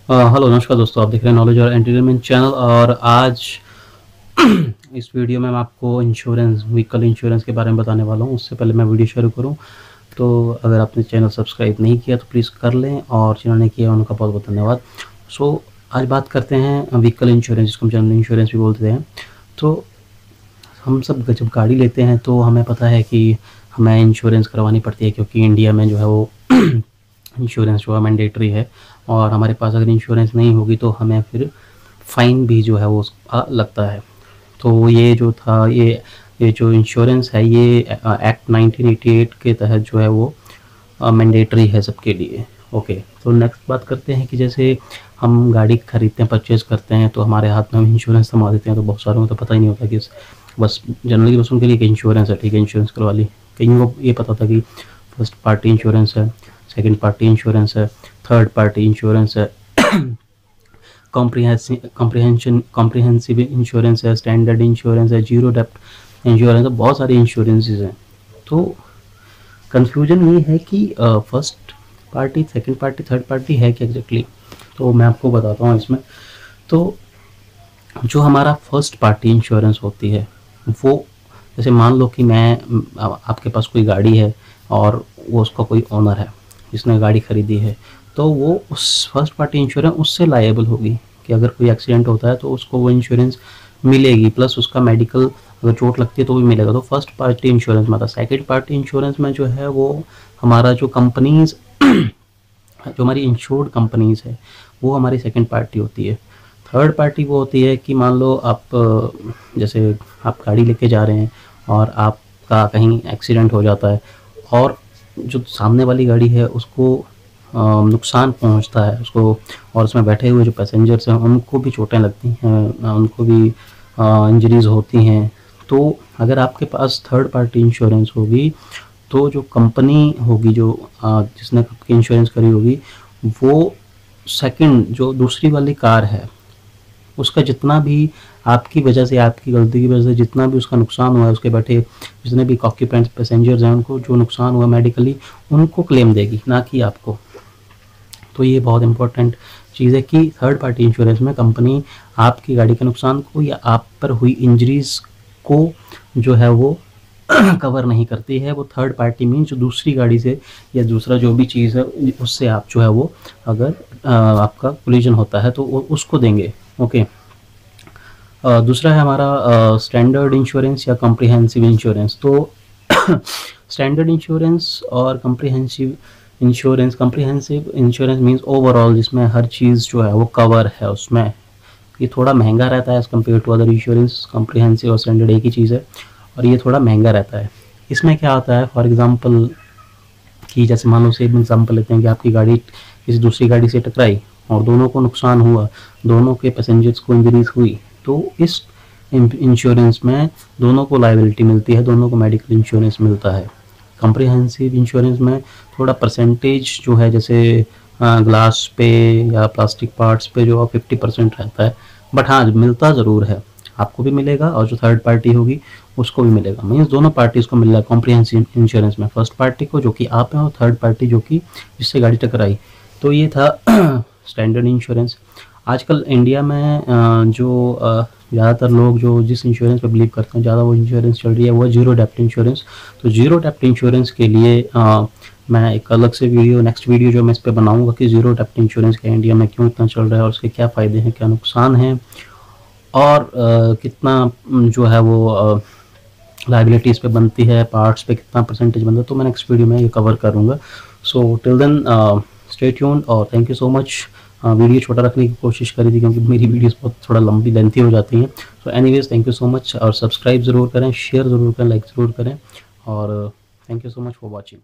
Hello नमस्कार दोस्तों, आप देख रहे हैं नॉलेज और एंटरटेनमेंट चैनल। और आज इस वीडियो में मैं आपको इंश्योरेंस, व्हीकल इंश्योरेंस के बारे में बताने वाला हूँ। उससे पहले मैं वीडियो शुरू करूँ तो अगर आपने चैनल सब्सक्राइब नहीं किया तो प्लीज़ कर लें, और जिन्होंने ने किया उनका बहुत बहुत धन्यवाद। आज बात करते हैं व्हीकल इंश्योरेंस, जिसको हम जनरल इंश्योरेंस भी बोलते हैं। तो हम सब जब गाड़ी लेते हैं तो हमें पता है कि हमें इंश्योरेंस करवानी पड़ती है, क्योंकि इंडिया में जो है वो इंश्योरेंस जो है मैंडेटरी है। और हमारे पास अगर इंश्योरेंस नहीं होगी तो हमें फिर फ़ाइन भी जो है वो लगता है। तो ये जो था, ये जो इंश्योरेंस है, ये एक्ट 1988 के तहत जो है वो मैंडेटरी है सबके लिए। ओके, तो नेक्स्ट बात करते हैं कि जैसे हम गाड़ी खरीदते हैं, परचेज़ करते हैं, तो हमारे हाथ में हम इंश्योरेंस थमा देते हैं। तो बहुत सारों को तो पता ही नहीं होता कि बस जनरली बस उनके लिए कि इंश्योरेंस है, ठीक है इंश्योरेंस करवा ली। कईयों को ये पता था कि फर्स्ट पार्टी इंश्योरेंस है, सेकंड पार्टी इंश्योरेंस है, थर्ड पार्टी इंश्योरेंस है, कॉम्प्रिहेंसिव इंश्योरेंस है, स्टैंडर्ड इंश्योरेंस है, जीरो डेप्ट इंश्योरेंस है, बहुत सारे इंश्योरेंसेस हैं। तो कन्फ्यूजन ये है कि first party, second party, third party है क्या एग्जैक्टली। तो मैं आपको बताता हूँ इसमें। तो जो हमारा फर्स्ट पार्टी इंश्योरेंस होती है वो, जैसे मान लो कि आपके पास कोई गाड़ी है और वो उसका कोई ओनर है जिसने गाड़ी खरीदी है, तो वो उस फर्स्ट पार्टी इंश्योरेंस उससे लायबल होगी कि अगर कोई एक्सीडेंट होता है तो उसको वो इंश्योरेंस मिलेगी, प्लस उसका मेडिकल अगर चोट लगती है तो भी मिलेगा। तो फर्स्ट पार्टी इंश्योरेंस में आता। सेकेंड पार्टी इंश्योरेंस में जो है वो हमारा जो कंपनीज जो हमारी इंश्योर्ड कंपनीज है वो हमारी सेकेंड पार्टी होती है। थर्ड पार्टी वो होती है कि मान लो आप जैसे आप गाड़ी लेके जा रहे हैं और आपका कहीं एक्सीडेंट हो जाता है और जो सामने वाली गाड़ी है उसको नुकसान पहुंचता है उसको, और उसमें बैठे हुए जो पैसेंजर्स हैं उनको भी चोटें लगती हैं, उनको भी इंजरीज़ होती हैं। तो अगर आपके पास थर्ड पार्टी इंश्योरेंस होगी तो जो कंपनी होगी जो जिसने आपकी इंश्योरेंस करी होगी, वो सेकंड जो दूसरी वाली कार है उसका जितना भी आपकी वजह से, आपकी गलती की वजह से जितना भी उसका नुकसान हुआ है, उसके बैठे जितने भी ऑक्यूपेंट्स पैसेंजर्स हैं उनको जो नुकसान हुआ मेडिकली, उनको क्लेम देगी, ना कि आपको। तो ये बहुत इंपॉर्टेंट चीज़ है कि थर्ड पार्टी इंश्योरेंस में कंपनी आपकी गाड़ी के नुकसान को या आप पर हुई इंजरीज को जो है वो कवर नहीं करती है। वो थर्ड पार्टी मीन जो दूसरी गाड़ी से या दूसरा जो भी चीज़ है उससे आप जो है वो अगर आपका कोलिजन होता है तो उसको देंगे। ओके, दूसरा है हमारा स्टैंडर्ड इंश्योरेंस या कॉम्प्रिहेंसिव इंश्योरेंस। तो स्टैंडर्ड इंश्योरेंस और कॉम्प्रिहेंसिव इंश्योरेंस मींस ओवरऑल, जिसमें हर चीज़ जो है वो कवर है उसमें। ये थोड़ा महंगा रहता है as compare to other insurance. Comprehensive और स्टैंडर्ड एक ही चीज़ है और ये थोड़ा महंगा रहता है। इसमें क्या होता है, फॉर एग्जांपल कि जैसे मान लो सेम एग्जांपल लेते हैं कि आपकी गाड़ी किसी दूसरी गाड़ी से टकराई और दोनों को नुकसान हुआ, दोनों के पैसेंजर्स को इंजरीज हुई, तो इस इंश्योरेंस में दोनों को लायबिलिटी मिलती है, दोनों को मेडिकल इंश्योरेंस मिलता है। कॉम्प्रिहेंसिव इंश्योरेंस में थोड़ा परसेंटेज जो है, जैसे ग्लास पे या प्लास्टिक पार्ट्स पे जो 50% रहता है, बट हाँ मिलता ज़रूर है, आपको भी मिलेगा और जो थर्ड पार्टी होगी उसको भी मिलेगा। मीन्स दोनों पार्टीज़ को मिल रहा है कॉम्प्रिहेंसिव इंश्योरेंस में, फर्स्ट पार्टी को जो कि आप हैं और थर्ड पार्टी जो कि जिससे गाड़ी टकराई। तो ये था स्टैंडर्ड इंश्योरेंस। आजकल इंडिया में जो ज़्यादातर लोग जो जिस इंश्योरेंस पे बिलीव करते हैं ज़्यादा, वो इंश्योरेंस चल रही है वो है जीरो डेप्थ इंश्योरेंस। तो जीरो डेप्थ इंश्योरेंस के लिए मैं एक अलग से वीडियो, नेक्स्ट वीडियो जो मैं इस पर बनाऊंगा कि जीरो डेप्थ इंश्योरेंस क्या इंडिया में क्यों इतना चल रहा है और उसके क्या फ़ायदे हैं, क्या नुकसान हैं, और कितना जो है वो लाइबिलिटीज़ पे बनती है, पार्ट्स पे कितना परसेंटेज बनता है। तो मैं नेक्स्ट वीडियो में ये कवर करूँगा। So till then stay tuned और thank you so much. Video छोटा रखने की कोशिश करी थी क्योंकि मेरी वीडियोस बहुत थोड़ा लंबी लेंथी हो जाती हैं। So anyways thank you so much, और सब्सक्राइब ज़रूर करें, शेयर ज़रूर करें, लाइक ज़रूर करें, और thank you so much for watching.